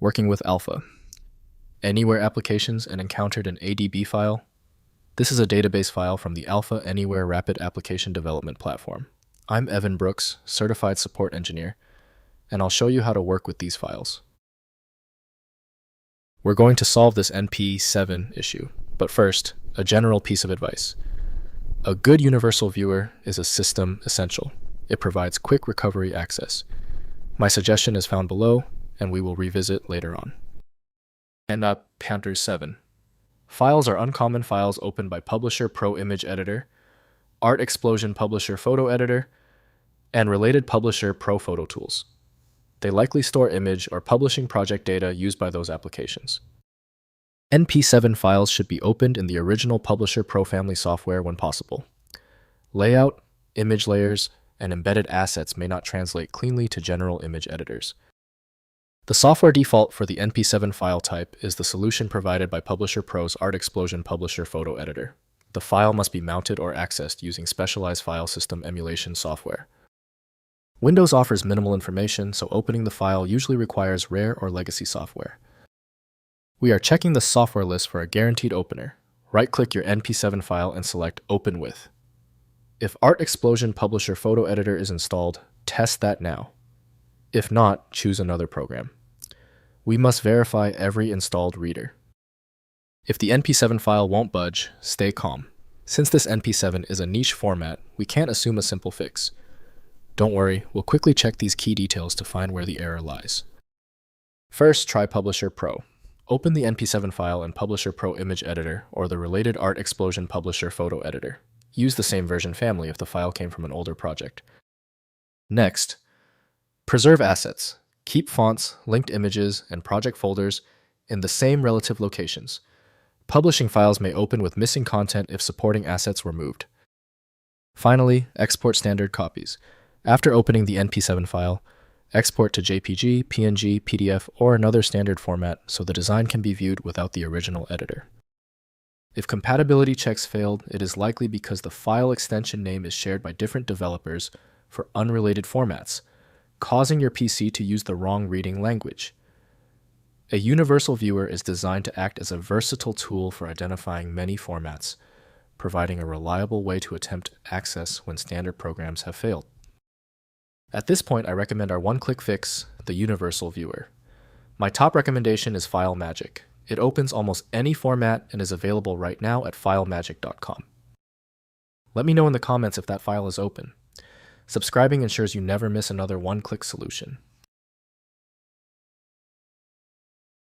Working with Alpha, Anywhere applications and encountered an ADB file. This is a database file from the Alpha Anywhere Rapid Application Development Platform. I'm Evan Brooks, Certified Support Engineer, and I'll show you how to work with these files. We're going to solve this NP7 issue, but first, a general piece of advice. A good universal viewer is a system essential. It provides quick recovery access. My suggestion is found below, and we will revisit later on. NP7. Files are uncommon files opened by Publisher Pro Image Editor, Art Explosion Publisher Photo Editor, and related Publisher Pro Photo tools. They likely store image or publishing project data used by those applications. NP7 files should be opened in the original Publisher Pro family software when possible. Layout, image layers, and embedded assets may not translate cleanly to general image editors. The software default for the NP7 file type is the solution provided by Publisher Pro's Art Explosion Publisher Photo Editor. The file must be mounted or accessed using specialized file system emulation software. Windows offers minimal information, so opening the file usually requires rare or legacy software. We are checking the software list for a guaranteed opener. Right-click your NP7 file and select Open With. If Art Explosion Publisher Photo Editor is installed, test that now. If not, choose another program. We must verify every installed reader. If the NP7 file won't budge, stay calm. Since this NP7 is a niche format, we can't assume a simple fix. Don't worry, we'll quickly check these key details to find where the error lies. First, try Publisher Pro. Open the NP7 file in Publisher Pro Image Editor or the related Art Explosion Publisher Photo Editor. Use the same version family if the file came from an older project. Next, preserve assets. Keep fonts, linked images, and project folders in the same relative locations. Publishing files may open with missing content if supporting assets were moved. Finally, export standard copies. After opening the NP7 file, export to JPG, PNG, PDF, or another standard format so the design can be viewed without the original editor. If compatibility checks failed, it is likely because the file extension name is shared by different developers for unrelated formats, causing your PC to use the wrong reading language. A universal viewer is designed to act as a versatile tool for identifying many formats, providing a reliable way to attempt access when standard programs have failed. At this point, I recommend our one-click fix, the universal viewer. My top recommendation is FileMagick. It opens almost any format and is available right now at filemagick.com. Let me know in the comments if that file is open. Subscribing ensures you never miss another one-click solution.